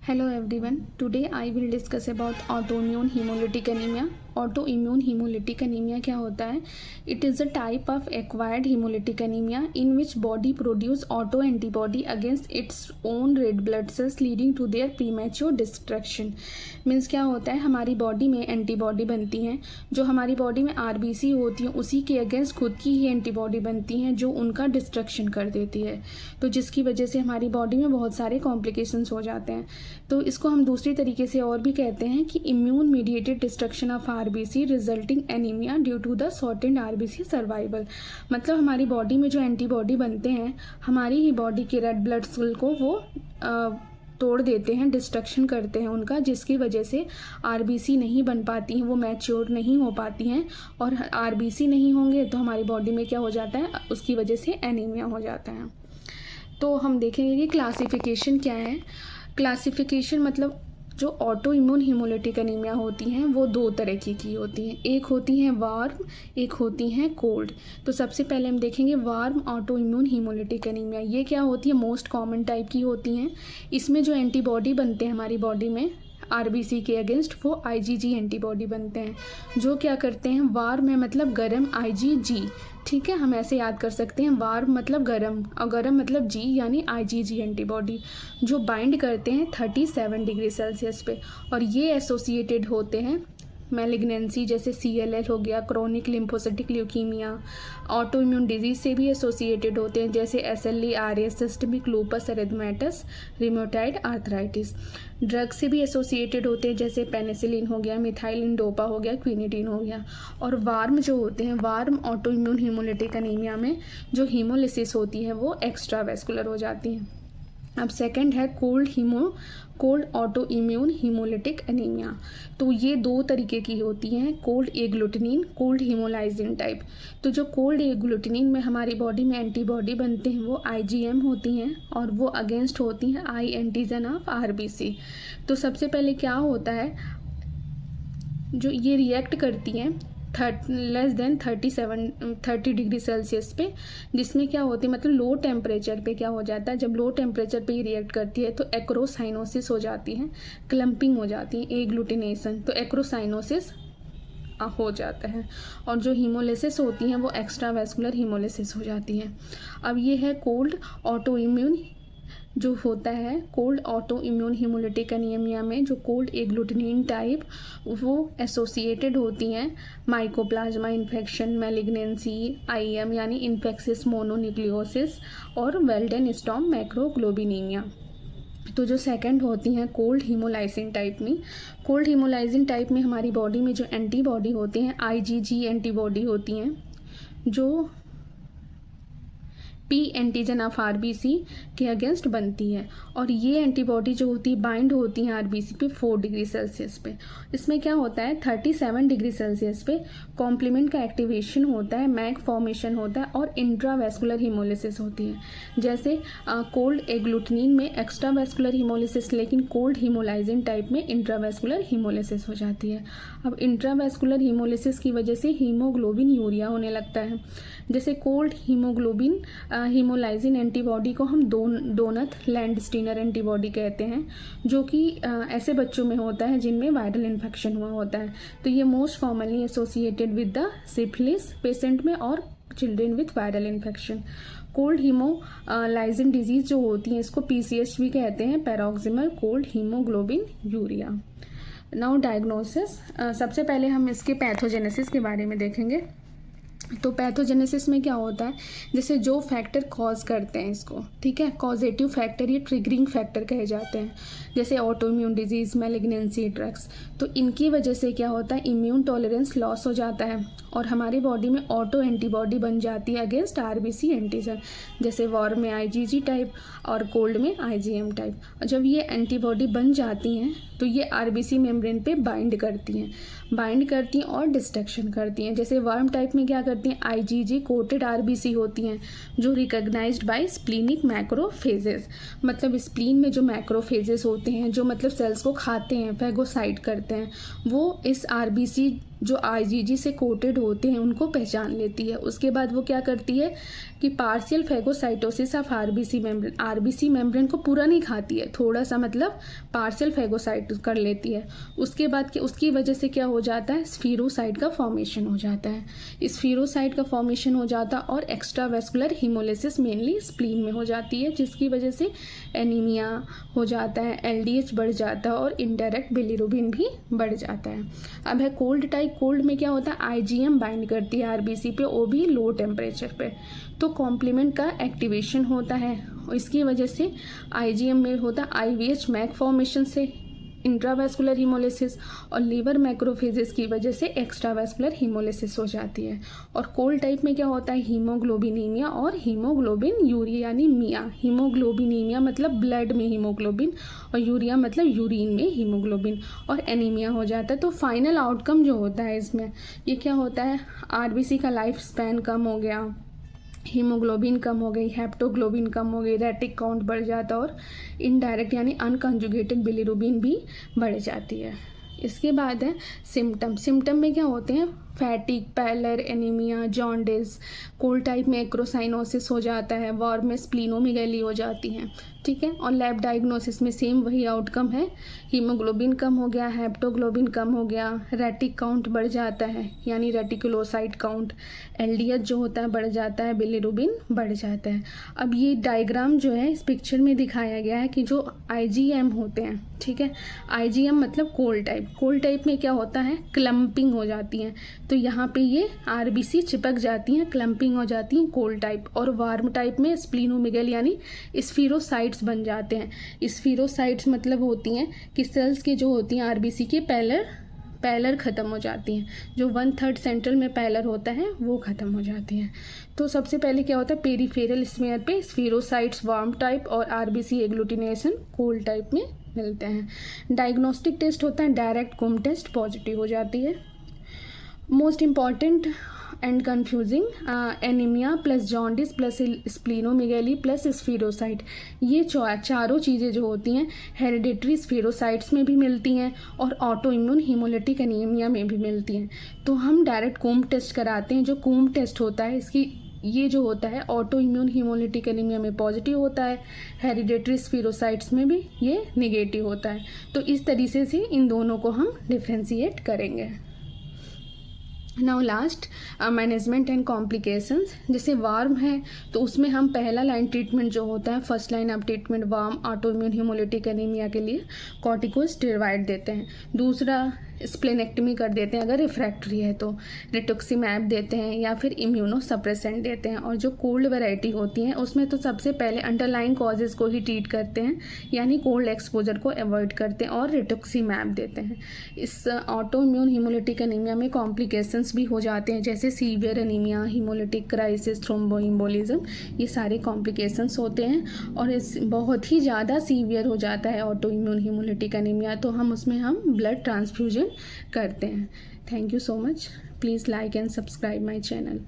Hello everyone. Today I will discuss about autoimmune hemolytic anemia. Autoimmune hemolytic anemia क्या होता है? It is a type of acquired hemolytic anemia in which body produce auto antibody against its own red blood cells leading to their premature destruction. Means क्या होता है, हमारी body में antibody बनती हैं जो हमारी बॉडी में आरबीसी होती हैं, उसी के अगेंस्ट खुद की ही एंटीबॉडी बनती हैं जो उनका डिस्ट्रक्शन कर देती है, तो जिसकी वजह से हमारी बॉडी में बहुत सारे कॉम्प्लिकेशंस हो जाते हैं। तो इसको हम दूसरी तरीके से और भी कहते हैं कि immune mediated destruction of RBC resulting anaemia due to the shortened RBC survival. मतलब हमारी बॉडी में जो एंटीबॉडी बनते हैं, हमारी ही बॉडी के रेड ब्लड सेल को वो तोड़ देते हैं, डिस्ट्रक्शन करते हैं उनका, जिसकी वजह से आरबीसी नहीं बन पाती हैं, वो मैच्योर नहीं हो पाती हैं, और आरबीसी नहीं होंगे तो हमारी बॉडी में क्या हो जाता है, उसकी वजह से एनीमिया हो जाता है। तो हम देखेंगे कि क्लासिफिकेशन क्या है। क्लासिफिकेशन मतलब जो ऑटो इम्यून हीमोलिटिक एनीमिया होती हैं वो दो तरह की होती हैं, एक होती हैं वार्म, एक होती हैं कोल्ड। तो सबसे पहले हम देखेंगे warm auto immune haemolytic anaemia. ये क्या होती है, मोस्ट कॉमन टाइप की होती हैं। इसमें जो एंटीबॉडी बनते हैं हमारी बॉडी में आरबीसी के अगेंस्ट, वो आईजीजी एंटीबॉडी बनते हैं, जो क्या करते हैं, वार्म में मतलब गरम, आईजीजी, ठीक है, हम ऐसे याद कर सकते हैं, वार्म मतलब गरम और गरम मतलब जी, यानी आईजीजी एंटीबॉडी, जो बाइंड करते हैं 37 डिग्री सेल्सियस पे, और ये एसोसिएटेड होते हैं मैलिग्नेंसी जैसे CLL हो गया, chronic lymphocytic leukaemia, auto immune disease से भी एसोसिएटेड होते हैं जैसे SLE, RA, systemic loops erythematous, rheumatoid arthritis. Drug से भी एसोसिएटेड होते हैं जैसे पेनिसिलिन हो गया, मिथाइलिन डोपा हो गया, क्विनिडीन हो गया। और वार्म जो होते हैं, warm auto immune haemolytic anaemia में जो हीमोलिसिस होती है वो एक्स्ट्रा वेस्कुलर हो जाती है। अब सेकंड है cold auto immune haemolytic anaemia. तो ये दो तरीके की होती हैं, कोल्ड एग्लूटिनिन, कोल्ड हीमोलाइजिन टाइप। तो जो कोल्ड एग्लूटिनिन में हमारी बॉडी में एंटीबॉडी बनते हैं वो IgM होती हैं, और वो अगेंस्ट होती हैं आई एंटीजन ऑफ आरबीसी। तो सबसे पहले क्या होता है, जो ये रिएक्ट करती हैं लेस देन 30 डिग्री सेल्सियस पे, जिसमें क्या होती है, मतलब लो टेम्परेचर पे क्या हो जाता है, जब लो टेम्परेचर पे ये रिएक्ट करती है तो एक्रोसाइनोसिस हो जाती है, क्लम्पिंग हो जाती है, एग्लूटिनेशन, तो एक्रोसाइनोसिस हो जाता है, और जो हीमोलिसिस होती हैं वो एक्स्ट्रा वेस्कुलर हीमोलिसिस हो जाती है। अब ये है कोल्ड ऑटो इम्यून जो होता है, cold auto immune haemolytic anaemia में जो कोल्ड एग्लूटिनिन टाइप, वो एसोसिएटेड होती हैं माइकोप्लाज्मा इन्फेक्शन, मैलिग्नेंसी, IM यानी इन्फेक्सिस मोनोन्यूक्लियोसिस, और वेल्डेन-स्टॉर्म मैक्रोग्लोबिनीमिया। तो जो सेकंड होती हैं कोल्ड हीमोलाइसिन टाइप में, कोल्ड हीमोलाइसिन टाइप में हमारी बॉडी में जो एंटीबॉडी होती हैं IgG एंटीबॉडी होती हैं, जो P एंटीजन ऑफ आरबीसी के अगेंस्ट बनती है, और ये एंटीबॉडी जो होती है बाइंड होती है आरबीसी पे 4 डिग्री सेल्सियस पे। इसमें क्या होता है, 37 डिग्री सेल्सियस पे कॉम्प्लीमेंट का एक्टिवेशन होता है, मैक फॉर्मेशन होता है, और इंट्रावेस्कुलर हीमोलिसिस होती है। जैसे कोल्ड एग्लूटिनिन में एक्स्ट्रा वेस्कुलर हीमोलिसिस, लेकिन कोल्ड हीमोलाइजिन टाइप में इंट्रावेस्कुलर हीमोलिसिस हो जाती है। अब इंट्रावेस्कुलर हीमोलिसिस की वजह से हीमोग्लोबिन यूरिया होने लगता है। जैसे कोल्ड हीमोग्लोबिन हीमोलाइजिन एंटीबॉडी को हम डोनथ लैंडस्टीनर एंटीबॉडी कहते हैं, जो कि ऐसे बच्चों में होता है जिनमें वायरल इन्फेक्शन हुआ होता है। तो ये most commonly associated with the syphilis patient में और children with viral infection. Cold haemolysin disease जो होती है इसको PCH भी कहते हैं, paroxysmal cold haemoglobinuria. Now diagnosis, सबसे पहले हम इसके पैथोजेनेसिस के बारे में देखेंगे। तो पैथोजेनेसिस में क्या होता है, जैसे जो फैक्टर कॉज करते हैं इसको, ठीक है, कॉजेटिव फैक्टर, ये ट्रिगरिंग फैक्टर कहे जाते हैं, जैसे auto immune disease, malignancy, drugs. तो इनकी वजह से क्या होता है, इम्यून टॉलरेंस लॉस हो जाता है, और हमारी बॉडी में ऑटो एंटीबॉडी बन जाती है अगेंस्ट आरबीसी एंटीजन, जैसे वार्म में IgG टाइप और कोल्ड में IgM टाइप। जब ये एंटीबॉडी बन जाती हैं तो ये आरबीसी मेम्ब्रेन पे बाइंड करती हैं और डिस्ट्रक्शन करती हैं। जैसे वार्म टाइप में क्या करती हैं, IgG कोटेड आरबीसी होती हैं जो रिकॉग्नाइज्ड बाय स्प्लीनिक मैक्रोफेजेस, मतलब स्प्लीन में जो मैक्रोफेजेस होते हैं जो मतलब सेल्स को खाते हैं, फैगोसाइट करते हैं, वो इस आरबीसी जो IgG से कोटेड होते हैं उनको पहचान लेती है। उसके बाद वो क्या करती है कि partial phagocytosis of RBC membrane को पूरा नहीं खाती है, थोड़ा सा मतलब पार्शियल फैगोसाइट कर लेती है। उसके बाद उसकी वजह से क्या हो जाता है, स्फीरोसाइट का फॉर्मेशन हो जाता है। स्फीरोसाइट का फॉर्मेशन हो जाता और एक्स्ट्रावेस्कुलर हीमोलिसिस मेनली स्प्लीन में हो जाती है, जिसकी वजह से एनीमिया हो जाता है, LDH बढ़ जाता है और इनडायरेक्ट बिलिरुबिन भी बढ़ जाता है। अब है कोल्ड टाइप। कोल्ड में क्या होता है, IgM बाइंड करती है आरबीसी पे, वो भी लो टेम्परेचर पे, तो कॉम्प्लीमेंट का एक्टिवेशन होता है। इसकी वजह से IgM में होता है IVH मैक फॉर्मेशन से इंट्रावेस्कुलर हीमोलिसिस, और लीवर मैक्रोफेजेस की वजह से एक्स्ट्रावेस्कुलर हीमोलिसिस हो जाती है। और कोल्ड टाइप में क्या होता है, हीमोग्लोबिनीमिया और हीमोग्लोबिन यूरिया यानी मिया। हीमोग्लोबिनीमिया मतलब ब्लड में हीमोग्लोबिन, और यूरिया मतलब यूरिन में हीमोग्लोबिन, और एनीमिया हो जाता है। तो फाइनल आउटकम जो होता है इसमें ये क्या होता है, आरबीसी का लाइफ स्पैन कम हो गया, हीमोग्लोबिन कम हो गई, हेप्टोग्लोबिन कम हो गई, रेटिक काउंट बढ़ जाता और इनडायरेक्ट यानी अनकंजुगेटेड बिलिरुबिन भी बढ़ जाती है। इसके बाद है सिम्टम में क्या होते हैं, fatigue, pallor, anaemia, jaundice. Cold type में एक्रोसाइनोसिस हो जाता है, वॉर्म में स्प्लीनोमेगैली हो जाती है, ठीक है। और लैब डायग्नोसिस में सेम वही आउटकम है, हीमोग्लोबिन कम हो गया, हेप्टोग्लोबिन कम हो गया, रेटिक काउंट बढ़ जाता है यानी रेटिकुलोसाइट काउंट, LDH जो होता है बढ़ जाता है, बिलिरुबिन बढ़ जाता है। अब ये डायग्राम जो है इस पिक्चर में दिखाया गया है कि जो IgM होते हैं, ठीक है, IgM मतलब कोल्ड टाइप में क्या होता है, क्लम्पिंग हो जाती है, तो यहाँ पे ये आरबीसी चिपक जाती हैं, क्लम्पिंग हो जाती हैं कोल्ड टाइप। और वार्म टाइप में स्प्लीनोमेगैली यानी स्फीरोसाइट्स बन जाते हैं। स्फीरोसाइट्स मतलब होती हैं कि सेल्स के जो होती हैं आरबीसी के पैलर ख़त्म हो जाती हैं, जो 1/3 सेंट्रल में पैलर होता है वो ख़त्म हो जाती हैं। तो सबसे पहले क्या होता है, पेरीफेरल स्मेयर पे स्फीरोसाइट्स वार्म टाइप और आरबीसी एग्लूटिनेशन कोल्ड टाइप में मिलते हैं। डायग्नोस्टिक टेस्ट होता है डायरेक्ट कुम टेस्ट, पॉजिटिव हो जाती है। Most important and confusing, anaemia plus jaundice plus splenomegaly plus spherocyte, ये चारों चीज़ें जो होती हैं हेरिडिटरी स्फीरोसाइट्स में भी मिलती हैं और ऑटो इम्यून हीमोलिटिक एनीमिया में भी मिलती हैं। तो हम डायरेक्ट कूम टेस्ट कराते हैं। जो कूम टेस्ट होता है इसकी ये जो होता है ऑटो इम्यून हीमोलिटिक एनीमिया में पॉजिटिव होता है, हेरिडिटरी स्फीरोसाइट्स में भी ये नेगेटिव होता है। तो इस तरीके से इन दोनों को हम डिफ्रेंशिएट करेंगे। Now last management and complications. जैसे वार्म है तो उसमें हम पहला लाइन ट्रीटमेंट जो होता है, first line of treatment warm auto immune haemolytic anaemia के लिए कॉर्टिकोस्टेरॉइड देते हैं। दूसरा स्प्लेनेक्टमी कर देते हैं अगर रिफ्रैक्टरी है तो, रिटुक्सीमैब देते हैं या फिर इम्यूनो सप्रेसेंट देते हैं। और जो कोल्ड वैरायटी होती हैं उसमें तो सबसे पहले अंडरलाइन कॉजेज़ को ही ट्रीट करते हैं यानी कोल्ड एक्सपोजर को अवॉइड करते हैं और रिटुक्सीमैब देते हैं। इस ऑटो इम्यून हीमोलिटिक एनीमिया में कॉम्प्लिकेशंस भी हो जाते हैं जैसे सीवियर एनीमिया, हीमोलिटिक क्राइसिस, थ्रोम्बोइम्बोलिज्म, ये सारे कॉम्प्लिकेशंस होते हैं। और इस बहुत ही ज़्यादा सीवियर हो जाता है ऑटो इम्यून हीमोलिटिक एनीमिया तो हम ब्लड ट्रांसफ्यूजन करते हैं। Thank you so much. Please like and subscribe my channel.